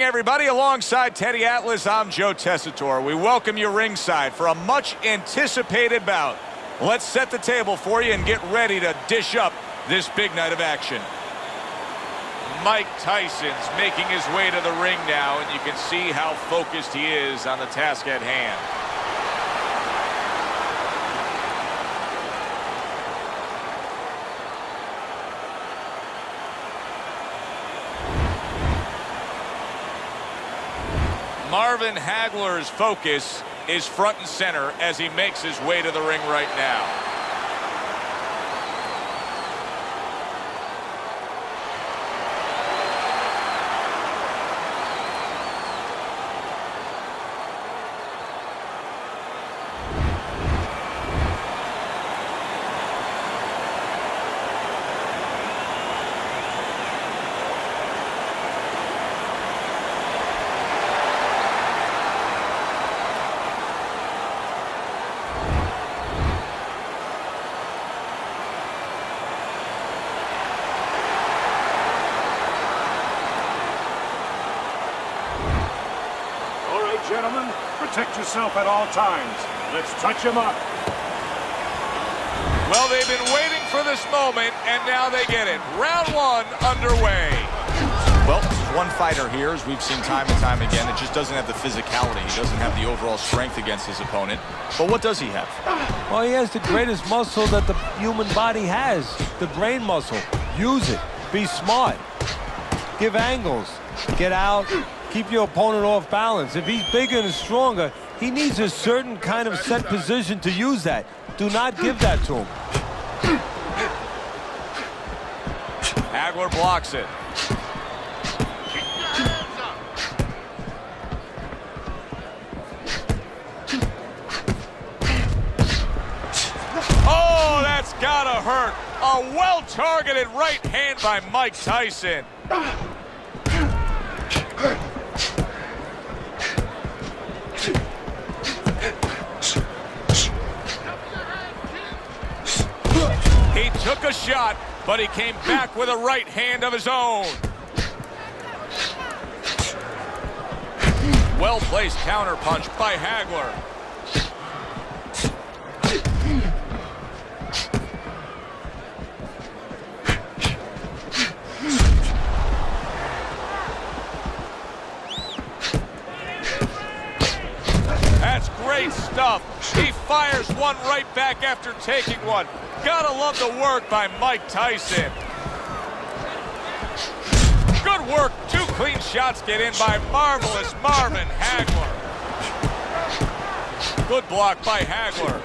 evening, everybody. Alongside Teddy Atlas, I'm Joe Tessitore. We welcome you ringside for a much-anticipated bout. Let's set the table for you and get ready to dish up this big night of action. Mike Tyson's making his way to the ring now, and you can see how focused he is on the task at hand. Marvin Hagler's focus is front and center as he makes his way to the ring right now. Gentlemen, protect yourself at all times. Let's touch him up. Well, they've been waiting for this moment, and now they get it. Round one underway. Well, one fighter here, as we've seen time and time again, it just doesn't have the physicality. He doesn't have the overall strength against his opponent. But what does he have? Well, he has the greatest muscle that the human body has, the brain muscle. Use it. Be smart. Give angles. Get out. Keep your opponent off balance. If he's bigger and stronger, he needs a certain kind of set position to use that. Do not give that to him. Hagler blocks it. Oh, that's gotta hurt. A well-targeted right hand by Mike Tyson. He took a shot, but he came back with a right hand of his own. Well-placed counterpunch by Hagler. That's great stuff. He fires one right back after taking one. Gotta love the work by Mike Tyson. Good work. Two clean shots get in by marvelous Marvin Hagler. Good block by Hagler.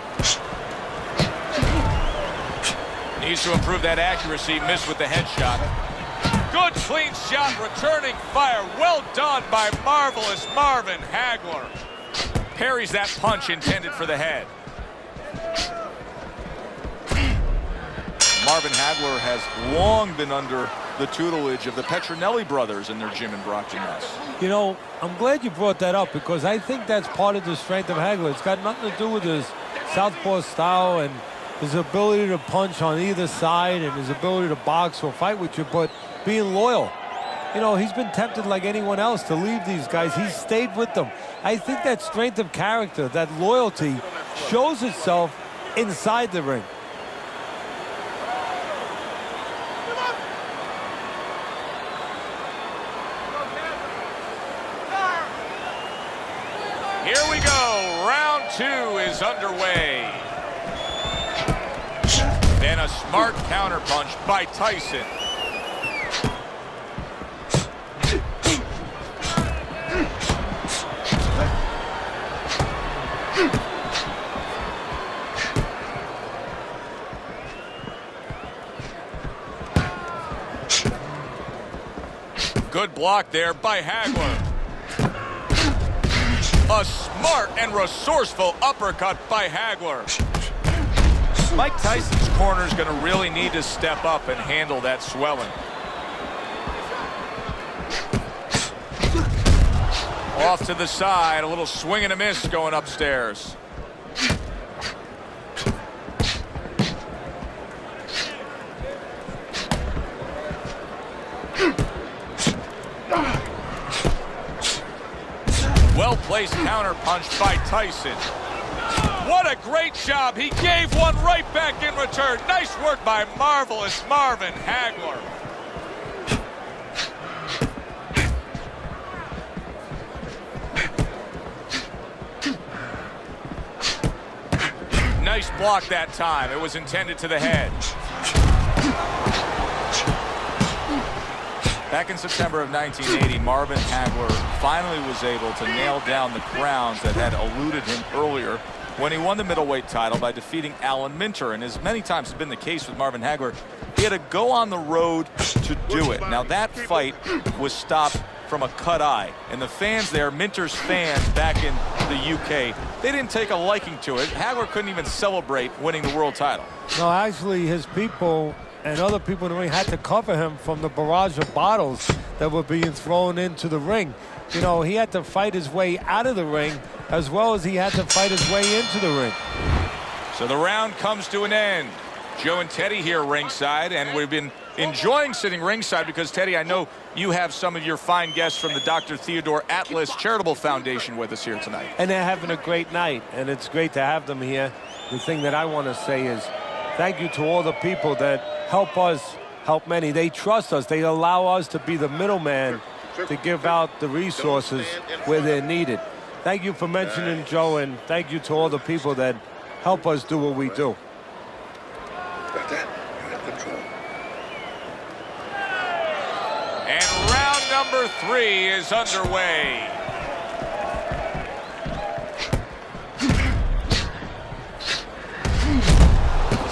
Needs to improve that accuracy. Missed with the headshot. Good clean shot, returning fire. Well done by marvelous Marvin Hagler. Parries that punch intended for the head. Marvin Hagler has long been under the tutelage of the Petronelli brothers in their gym in Brockton, Mass. You know, I'm glad you brought that up because I think that's part of the strength of Hagler. It's got nothing to do with his southpaw style and his ability to punch on either side and his ability to box or fight with you, but being loyal. You know, he's been tempted like anyone else to leave these guys. He's stayed with them. I think that strength of character, that loyalty, shows itself inside the ring. Here we go. Round two is underway. Then a smart counterpunch by Tyson. Good block there by Hagler. A smart and resourceful uppercut by Hagler. Mike Tyson's corner is going to really need to step up and handle that swelling. Off to the side, a little swing and a miss going upstairs. Well-placed counter punch by Tyson. What a great job. He gave one right back in return. Nice work by marvelous Marvin Hagler. Nice block that time. It was intended to the head. Back in September of 1980, Marvin Hagler finally was able to nail down the grounds that had eluded him earlier when he won the middleweight title by defeating Alan Minter. And as many times has been the case with Marvin Hagler, he had to go on the road to do it. Now that fight was stopped from a cut eye, and the fans there, Minter's fans back in the UK, they didn't take a liking to it. Hagler couldn't even celebrate winning the world title. No, actually, his people and other people in the ring had to cover him from the barrage of bottles that were being thrown into the ring. You know, he had to fight his way out of the ring as well as he had to fight his way into the ring. So the round comes to an end. Joe and Teddy here ringside, and we've been enjoying sitting ringside because, Teddy, I know you have some of your fine guests from the Dr. Theodore Atlas Charitable Foundation with us here tonight. And they're having a great night, and it's great to have them here. The thing that I want to say is thank you to all the people that help us help many. They trust us. They allow us to be the middleman to give out the resources where they're needed. Thank you for mentioning Joe, and thank you to all the people that help us do what we do. Got that? You have control. And round number 3 is underway.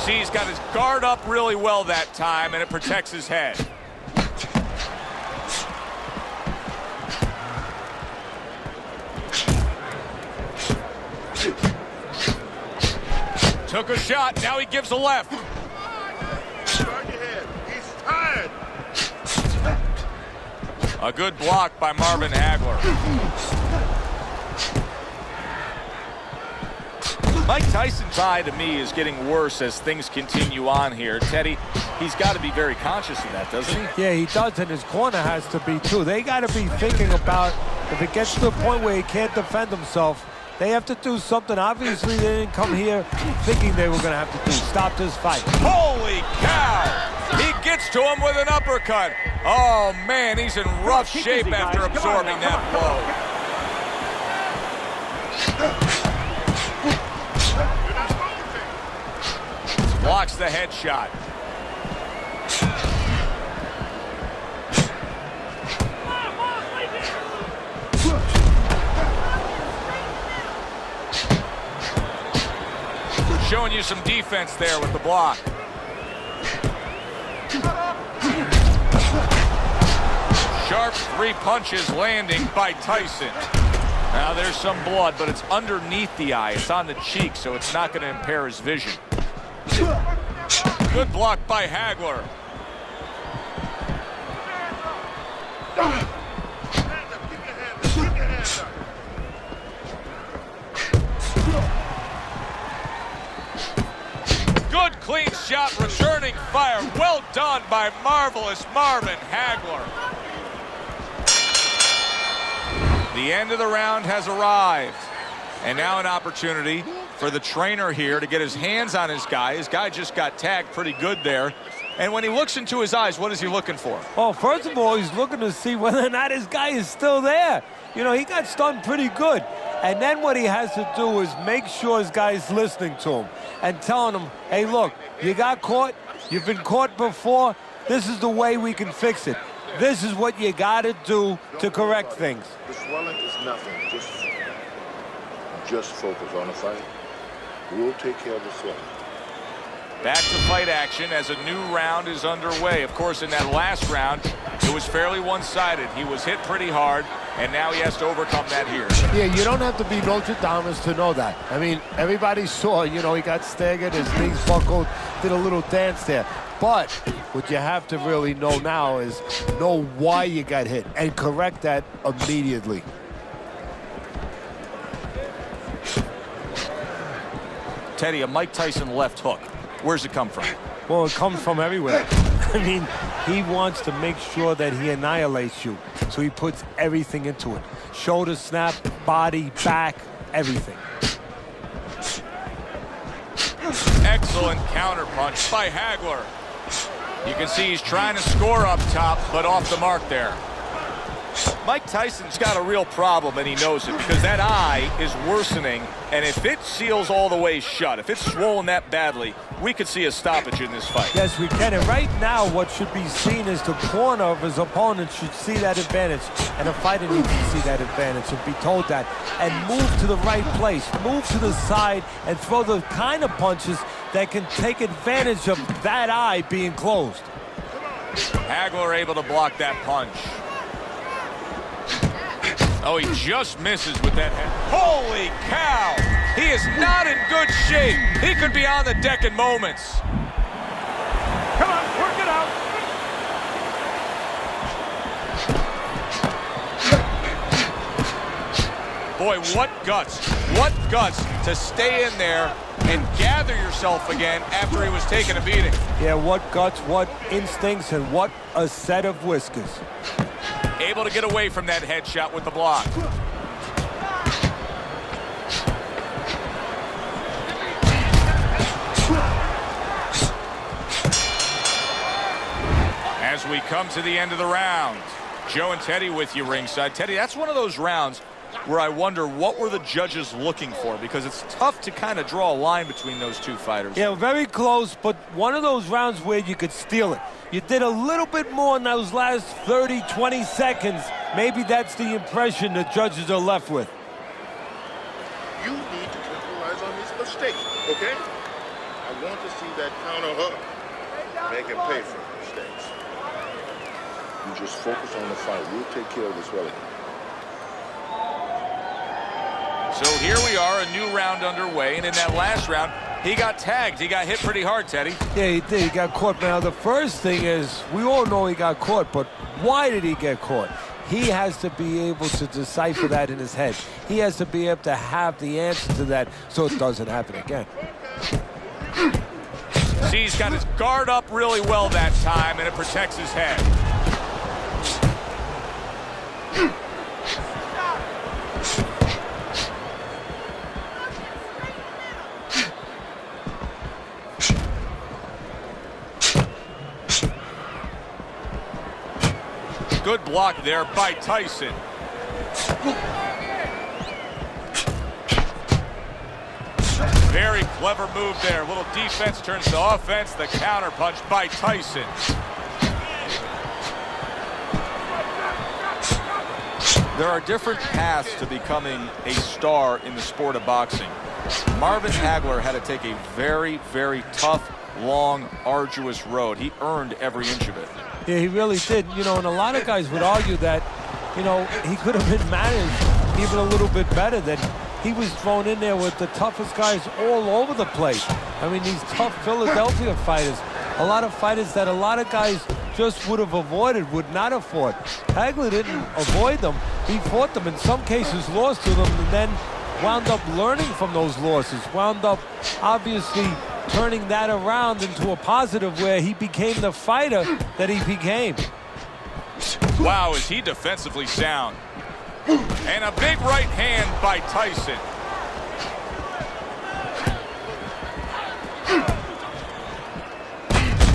See, he's got his guard up really well that time, and it protects his head. Took a shot, now he gives a left. Guard your head. He's tired. A good block by Marvin Hagler. Mike Tyson's eye, to me, is getting worse as things continue on here. Teddy, he's got to be very conscious of that, doesn't he? Yeah, he does, and his corner has to be, too. They got to be thinking about if it gets to the point where he can't defend himself, they have to do something. Obviously, they didn't come here thinking they were going to have to stop this fight. Holy cow! He gets to him with an uppercut. Oh, man, he's in rough shape after absorbing that blow. Blocks the headshot. Showing you some defense there with the block. Sharp 3 punches landing by Tyson. Now there's some blood, but it's underneath the eye. It's on the cheek, so it's not going to impair his vision. Good block by Hagler. Good clean shot, returning fire. Well done by marvelous Marvin Hagler. The end of the round has arrived. And now an opportunity for the trainer here to get his hands on his guy. His guy just got tagged pretty good there. And when he looks into his eyes, what is he looking for? Well, first of all, he's looking to see whether or not his guy is still there. You know, he got stunned pretty good. And then what he has to do is make sure his guy's listening to him and telling him, hey, look, you got caught. You've been caught before. This is the way we can fix it. This is what you got to do to correct things. The swelling is nothing. Just focus on the fight. We'll take care of the swelling. Back to fight action as a new round is underway. Of course, in that last round, it was fairly one-sided. He was hit pretty hard, and now he has to overcome that here. Yeah, you don't have to be Notre Dame to know that. I mean, everybody saw, you know, he got staggered, his knees buckled, did a little dance there. But what you have to really know now is know why you got hit and correct that immediately. Teddy, a Mike Tyson left hook. Where's it come from? Well, it comes from everywhere. I mean, He wants to make sure that he annihilates you. So he puts everything into it. Shoulder snap, body, back, everything. Excellent counterpunch by Hagler. You can see he's trying to score up top, but off the mark there. Mike Tyson's got a real problem, and he knows it, because that eye is worsening, and if it seals all the way shut, if it's swollen that badly, we could see a stoppage in this fight. Yes, we can. And right now, what should be seen is the corner of his opponent should see that advantage, and the fighter needs to see that advantage and be told that, and move to the right place, move to the side, and throw the kind of punches that can take advantage of that eye being closed. Hagler able to block that punch. Oh, he just misses with that head. Holy cow! He is not in good shape. He could be on the deck in moments. Come on, work it out. Boy, what guts. What guts to stay in there and gather yourself again after he was taking a beating. Yeah, what guts, what instincts, and what a set of whiskers. Able to get away from that headshot with the block. As we come to the end of the round, Joe and Teddy with you ringside. Teddy, that's one of those rounds where I wonder what were the judges looking for, because it's tough to kind of draw a line between those two fighters. Yeah, very close, but one of those rounds where you could steal it. You did a little bit more in those last 30, 20 seconds. Maybe that's the impression the judges are left with. You need to capitalize on these mistakes, okay? I want to see that counter hook. Make him pay for the mistakes. You just focus on the fight. We'll take care of this relative. So here we are, a new round underway, and in that last round, he got tagged. He got hit pretty hard, Teddy. Yeah, he did. He got caught. Now, the first thing is, we all know he got caught, but why did he get caught? He has to be able to decipher that in his head. He has to be able to have the answer to that so it doesn't happen again. See, he's got his guard up really well that time, and it protects his head. Good block there by Tyson. Very clever move there. A little defense turns to offense. The counter punch by Tyson. There are different paths to becoming a star in the sport of boxing. Marvin Hagler had to take a very, very tough, long, arduous road. He earned every inch of it. Yeah, he really did. You know, and a lot of guys would argue that, you know, he could have been managed even a little bit better, that he was thrown in there with the toughest guys all over the place. I mean, these tough Philadelphia fighters, a lot of fighters that a lot of guys just would have avoided, would not have fought. Hagler didn't avoid them. He fought them, in some cases lost to them, and then wound up learning from those losses, wound up obviously turning that around into a positive where he became the fighter that he became. Wow, is he defensively sound. And a big right hand by Tyson.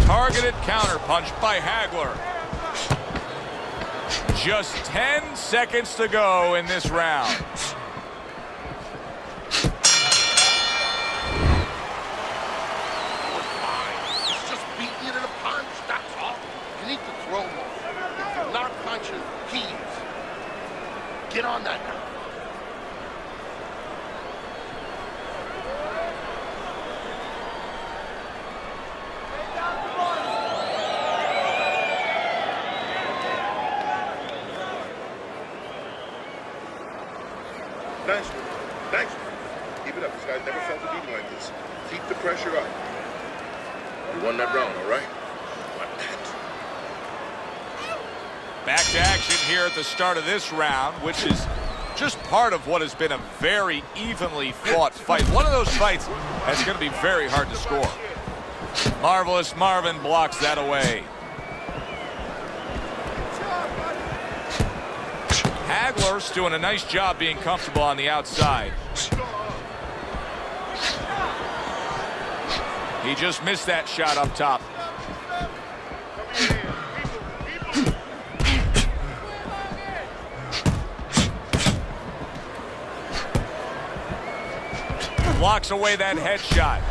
Targeted counterpunch by Hagler. Just 10 seconds to go in this round. It's just beating you to the punch, that's all. You need to throw more. If you're not punching, keys. Get on that now. Nice one. Nice one. Keep it up. This guy's never felt a beating like this. Keep the pressure up. You won that round, all right? Like that. Back to action here at the start of this round, which is just part of what has been a very evenly fought fight. One of those fights that's going to be very hard to score. Marvelous Marvin blocks that away. Hagler's doing a nice job being comfortable on the outside. He just missed that shot up top. Blocks away that headshot.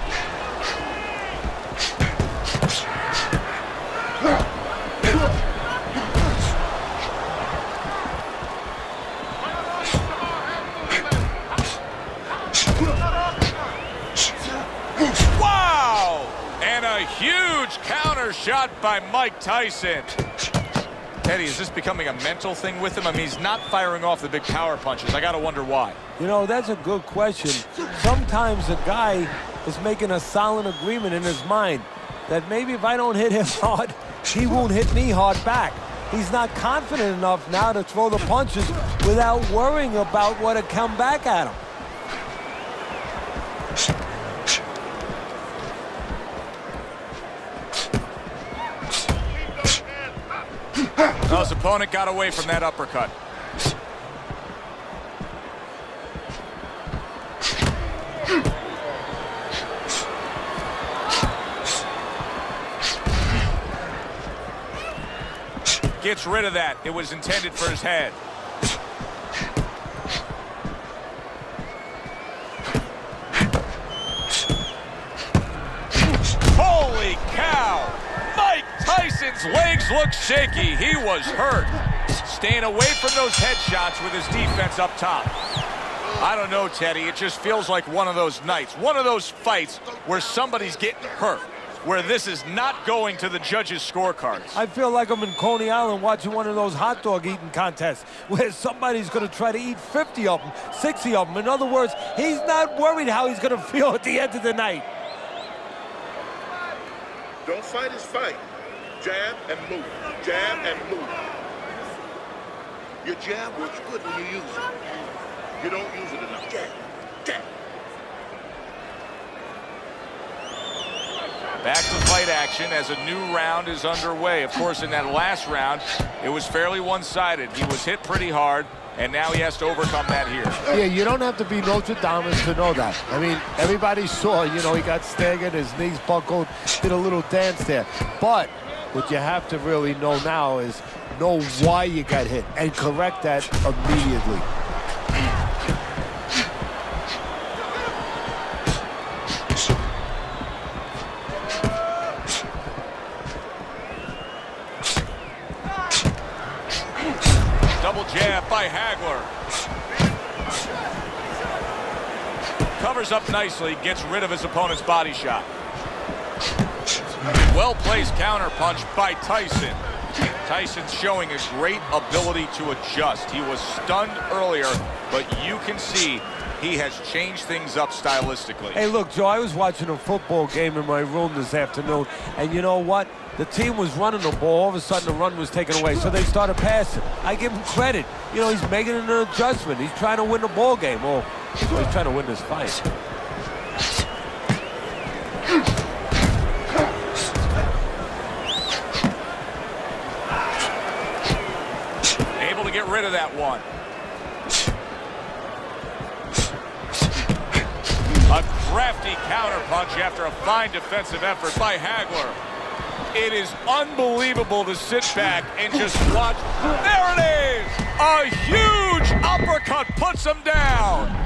Wow! And a huge counter shot by Mike Tyson. Teddy, is this becoming a mental thing with him? I mean, he's not firing off the big power punches. I got to wonder why. You know, that's a good question. Sometimes a guy is making a silent agreement in his mind that maybe if I don't hit him hard, he won't hit me hard back. He's not confident enough now to throw the punches without worrying about what had come back at him. Well, his opponent got away from that uppercut. Gets rid of that. It was intended for his head. Holy cow! Mike Tyson's legs look shaky. He was hurt. Staying away from those headshots with his defense up top. I don't know, Teddy. It just feels like one of those nights, one of those fights where somebody's getting hurt, where this is not going to the judges' scorecards. I feel like I'm in Coney Island watching one of those hot dog eating contests where somebody's going to try to eat 50 of them, 60 of them. In other words, he's not worried how he's going to feel at the end of the night. Don't fight his fight. Jab and move. Jab and move. Your jab works good when you use it. You don't use it enough. Jab. Jab. Back to fight action as a new round is underway. Of course, in that last round, it was fairly one-sided. He was hit pretty hard, and now he has to overcome that here. Yeah, you don't have to be Notre Dame to know that. I mean, everybody saw, you know, he got staggered, his knees buckled, did a little dance there. But what you have to really know now is know why you got hit and correct that immediately. Double jab by Hagler. Covers up nicely, gets rid of his opponent's body shot. Well-placed counter punch by Tyson. Tyson's showing a great ability to adjust. He was stunned earlier, but you can see he has changed things up stylistically. Hey, look, Joe, I was watching a football game in my room this afternoon, and you know what? The team was running the ball. All of a sudden, the run was taken away, so they started passing. I give him credit. You know, he's making an adjustment. He's trying to win the ball game. Well, he's trying to win this fight. Able to get rid of that one. A crafty counter punch after a fine defensive effort by Hagler. It is unbelievable to sit back and just watch. There it is! A huge uppercut puts him down.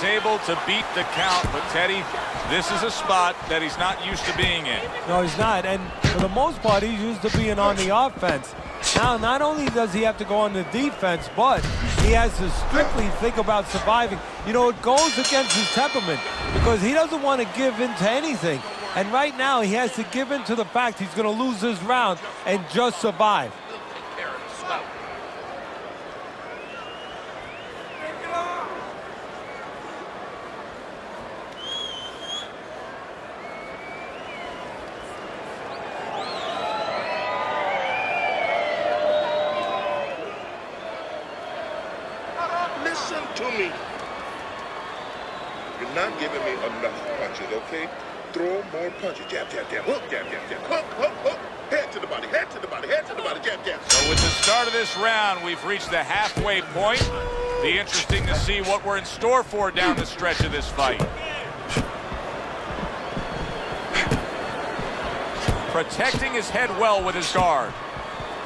Able to beat the count, but Teddy, this is a spot that he's not used to being in. No, he's not, and for the most part, he's used to being on the offense. Now, not only does he have to go on the defense, but he has to strictly think about surviving. You know, it goes against his temperament because he doesn't want to give in to anything. And right now, he has to give in to the fact he's going to lose this round and just survive. Listen to me. You're not giving me enough punches, okay? Throw more punches. Jab, jab, jab. Hook, jab, jab, jab. Hook, hook, hook. Head to the body, head to the body, head to the body. Jab, jab. So with the start of this round, we've reached the halfway point. Be interesting to see what we're in store for down the stretch of this fight. Protecting his head well with his guard.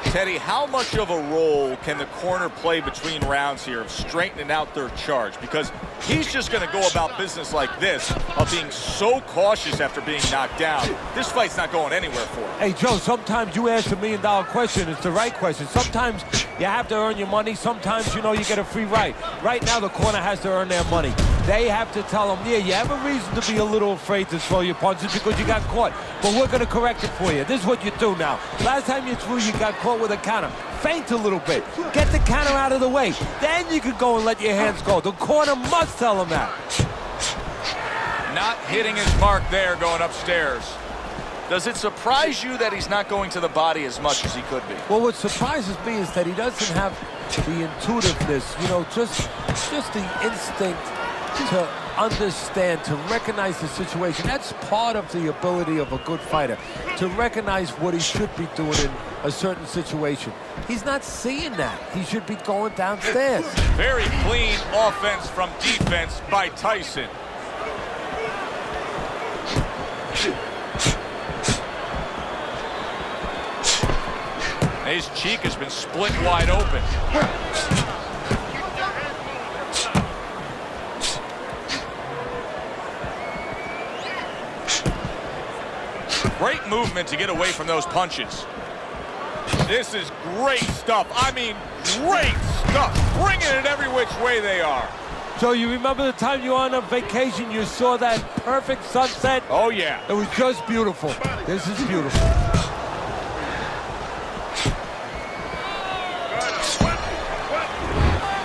Teddy, how much of a role can the corner play between rounds here of straightening out their charge? Because he's just going to go about business like this, of being so cautious after being knocked down. This fight's not going anywhere for him. Hey, Joe, sometimes you ask $1 million question. It's the right question. Sometimes you have to earn your money. Sometimes, you know, you get a free ride. Right now, the corner has to earn their money. They have to tell them, yeah, you have a reason to be a little afraid to throw your punches because you got caught. But we're going to correct it for you. This is what you do now. Last time you threw, you got caught with a counter. Feint a little bit. Get the counter out of the way. Then you can go and let your hands go. The corner must tell them that. Not hitting his mark there going upstairs. Does it surprise you that he's not going to the body as much as he could be? Well, what surprises me is that he doesn't have the intuitiveness, you know, just the instinct to understand, to recognize the situation. That's part of the ability of a good fighter, to recognize what he should be doing in a certain situation. He's not seeing that. He should be going downstairs. Very clean offense from defense by Tyson. His cheek has been split wide open. Great movement to get away from those punches. This is great stuff. I mean, great stuff. Bringing it every which way they are. Joe, you remember the time you were on a vacation, you saw that perfect sunset? Oh, yeah. It was just beautiful. This is beautiful.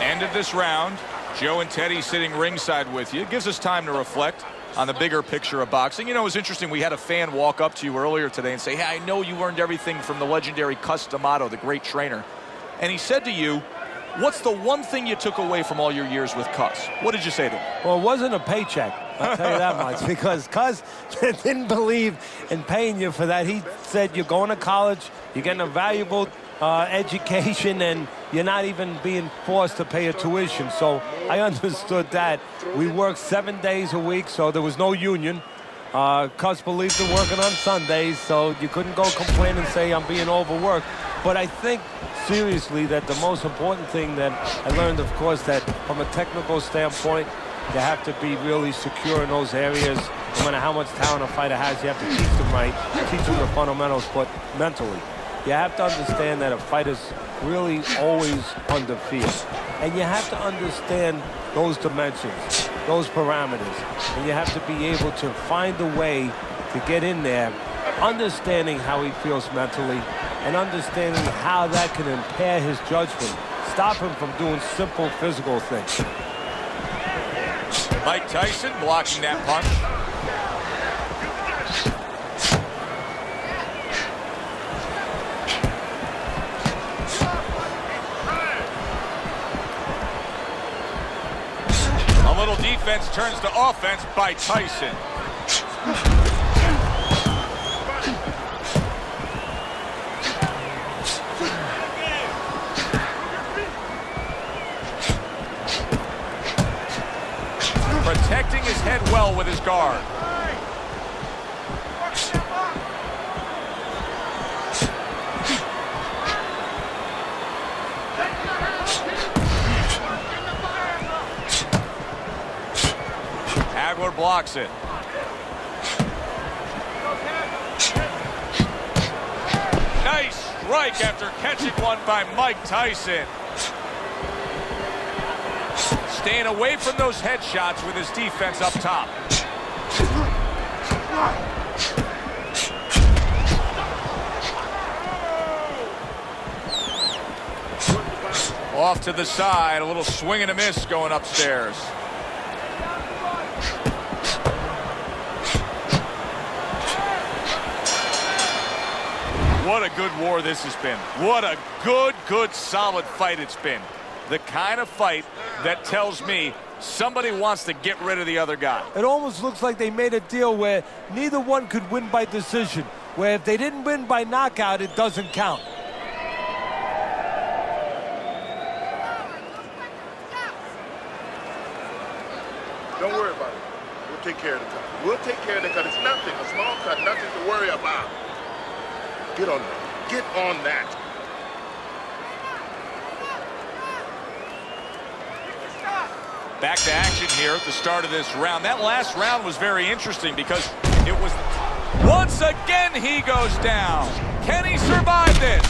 End of this round. Joe and Teddy sitting ringside with you. It gives us time to reflect on the bigger picture of boxing. You know, it was interesting. We had a fan walk up to you earlier today and say, hey, I know you learned everything from the legendary Cus D'Amato, the great trainer. And he said to you, what's the one thing you took away from all your years with Cus? What did you say to him? Well, it wasn't a paycheck, I'll tell you that much, because Cus didn't believe in paying you for that. He said you're going to college, you're getting a valuable education, and you're not even being forced to pay a tuition. So I understood that. We worked 7 days a week, so there was no union. Cus believed in working on Sundays, so you couldn't go complain and say I'm being overworked. But I think seriously that the most important thing that I learned, of course, that from a technical standpoint, you have to be really secure in those areas. No matter how much talent a fighter has, you have to teach them right, teach them the fundamentals, but mentally. You have to understand that a fighter's really always under fear. And you have to understand those dimensions, those parameters. And you have to be able to find a way to get in there, understanding how he feels mentally, and understanding how that can impair his judgment, stop him from doing simple physical things. Mike Tyson blocking that punch. A little defense turns to offense by Tyson. Protecting his head well with his guard. Hagler blocks it. Nice strike after catching one by Mike Tyson. Staying away from those headshots with his defense up top. Off to the side, a little swing and a miss going upstairs. What a good war this has been. What a good, solid fight it's been. The kind of fight that tells me Somebody wants to get rid of the other guy. It almost looks like they made a deal where neither one could win by decision, where if they didn't win by knockout, it doesn't count. Don't worry about it. We'll take care of the cut. We'll take care of the cut. It's nothing. A small cut, nothing to worry about. Get on that. Get on that. Back to action here at the start of this round. That last round was very interesting because it was... Once again, he goes down. Can he survive this?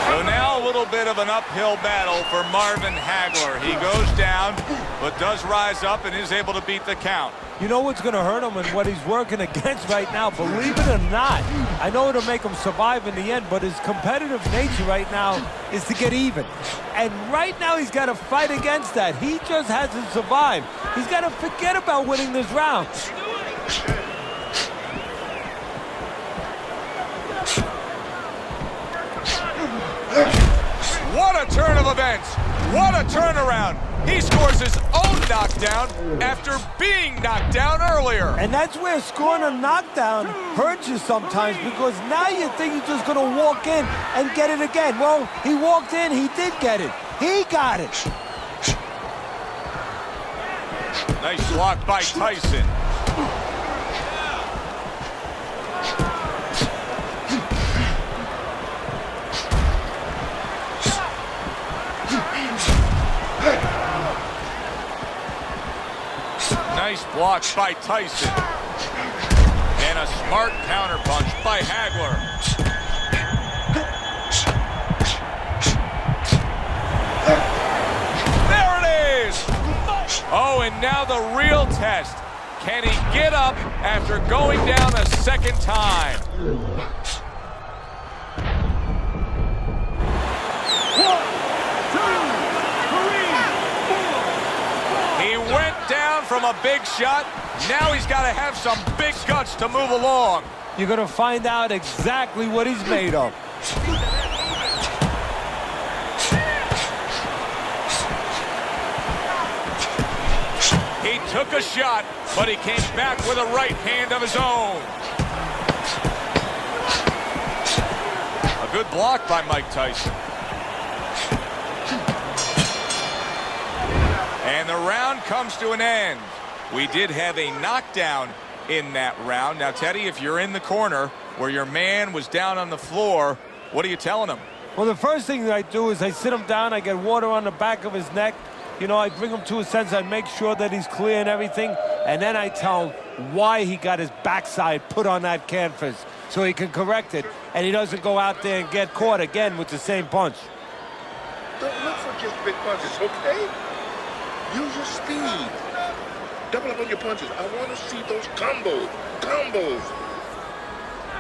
So now a little bit of an uphill battle for Marvin Hagler. He goes down, but does rise up and is able to beat the count. You know what's going to hurt him and what he's working against right now, believe it or not. I know it'll make him survive in the end, but his competitive nature right now is to get even. And right now he's got to fight against that. He just hasn't survived. He's got to forget about winning this round. What a turn of events. What a turnaround. He scores his own knockdown after being knocked down earlier. And that's where scoring a knockdown hurts you sometimes, because now you think you're just going to walk in and get it again. Well, he walked in, he did get it. He got it. Nice block by Tyson. Nice block by Tyson. And a smart counterpunch by Hagler. There it is! Oh, and now the real test. Can he get up after going down a second time? From a big shot, now he's got to have some big guts to move along. You're going to find out exactly what he's made of. He took a shot, but he came back with a right hand of his own. A good block by Mike Tyson. And the round comes to an end. We did have a knockdown in that round. Now, Teddy, if you're in the corner where your man was down on the floor, what are you telling him? Well, the first thing that I do is I sit him down, I get water on the back of his neck. You know, I bring him to a sense, I make sure that he's clear and everything, and then I tell him why he got his backside put on that canvas so he can correct it, and he doesn't go out there and get caught again with the same punch. Don't look for just big punches, okay? Use your speed. Double up on your punches. I want to see those combos.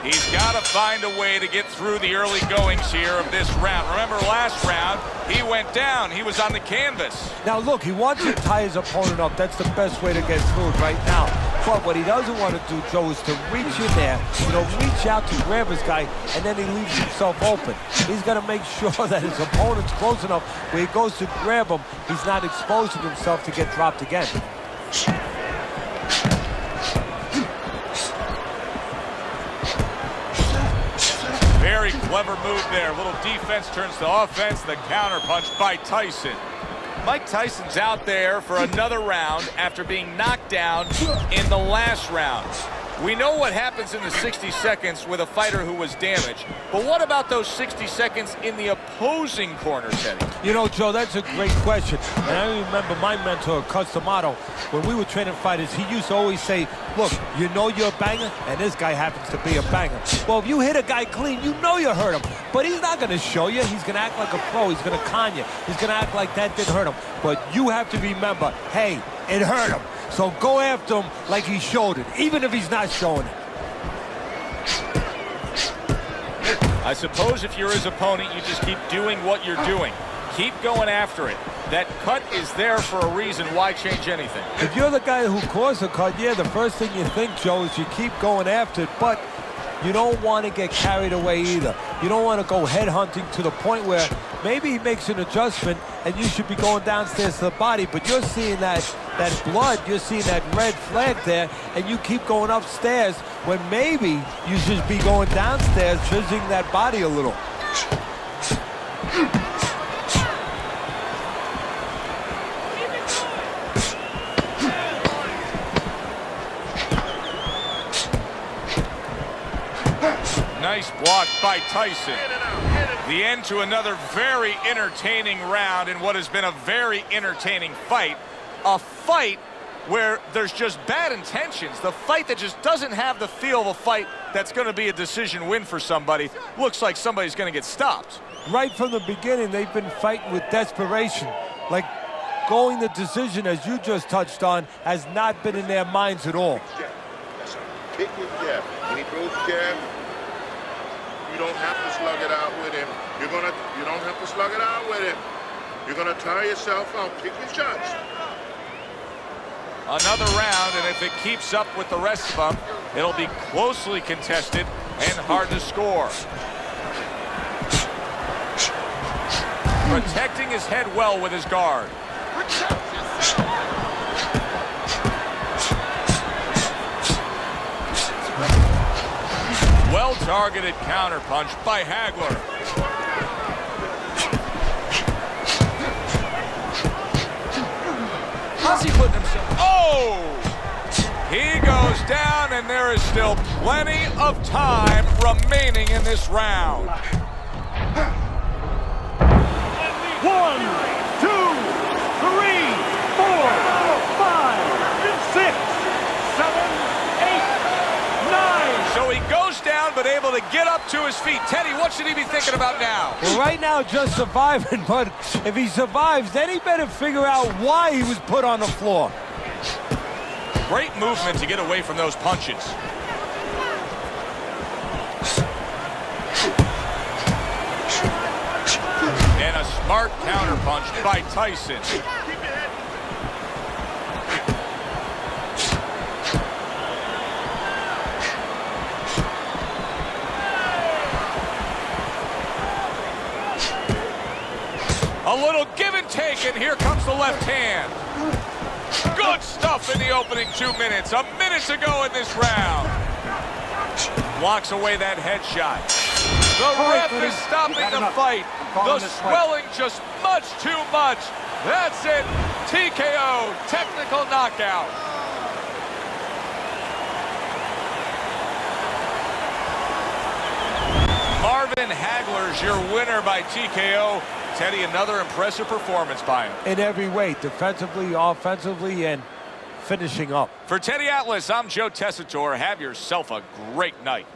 He's got to find a way to get through the early goings here of this round. Remember last round, he went down. He was on the canvas. Now, look, he wants to tie his opponent up. That's the best way to get through it right now. But what he doesn't want to do, Joe, is to reach in there, you know, reach out to grab his guy, and then he leaves himself open. He's got to make sure that his opponent's close enough where he goes to grab him, he's not exposing himself to get dropped again. Very clever move there. A little defense turns to offense. The counterpunch by Tyson. Mike Tyson's out there for another round after being knocked down in the last round. We know what happens in the 60 seconds with a fighter who was damaged, but what about those 60 seconds in the opposing corner, Teddy? You know, Joe, that's a great question. And I remember my mentor, Customato, when we were training fighters, he used to always say, look, you know you're a banger, and this guy happens to be a banger. Well, if you hit a guy clean, you know you hurt him. But he's not going to show you. He's going to act like a pro. He's going to con you. He's going to act like that didn't hurt him. But you have to remember, hey, it hurt him. So go after him like he showed it, even if he's not showing it. I suppose if you're his opponent, you just keep doing what you're doing. Keep going after it. That cut is there for a reason. Why change anything? If you're the guy who caused the cut, yeah, the first thing you think, Joe, is you keep going after it. But you don't want to get carried away either. You don't want to go head hunting to the point where maybe he makes an adjustment and you should be going downstairs to the body, but you're seeing that blood, you're seeing that red flag there, and you keep going upstairs when maybe you should be going downstairs, visiting that body a little. Nice block by Tyson. The end to another very entertaining round in what has been a very entertaining fight. A fight where there's just bad intentions. The fight that just doesn't have the feel of a fight that's going to be a decision win for somebody. Looks like somebody's going to get stopped. Right from the beginning, they've been fighting with desperation. Like going the decision, as you just touched on, has not been in their minds at all. Kick his jab. When he throws the jab, you don't have to slug it out with him. You don't have to slug it out with him. You're gonna tire yourself out. Pick your shots. Another round, and if it keeps up with the rest of them, it'll be closely contested and hard to score. Protecting his head well with his guard. Well-targeted counterpunch by Hagler. How's he putting himself? Oh! He goes down, and there is still plenty of time remaining in this round. 1, 2, 3, 4, 5, 6, 7, 8, 9. So he goes down, but able to get up to his feet. Teddy, what should he be thinking about now? Well, right now, just surviving, but if he survives, then he better figure out why he was put on the floor. Great movement to get away from those punches. And a smart counterpunch by Tyson. A little give and take, and here comes the left hand. Good stuff in the opening 2 minutes. A minute to go in this round. Blocks away that headshot. The ref is stopping the fight. The swelling just much too much. That's it. TKO, technical knockout. Marvin Hagler's your winner by TKO. Teddy, another impressive performance by him. In every way, defensively, offensively, and finishing up. For Teddy Atlas, I'm Joe Tessitore. Have yourself a great night.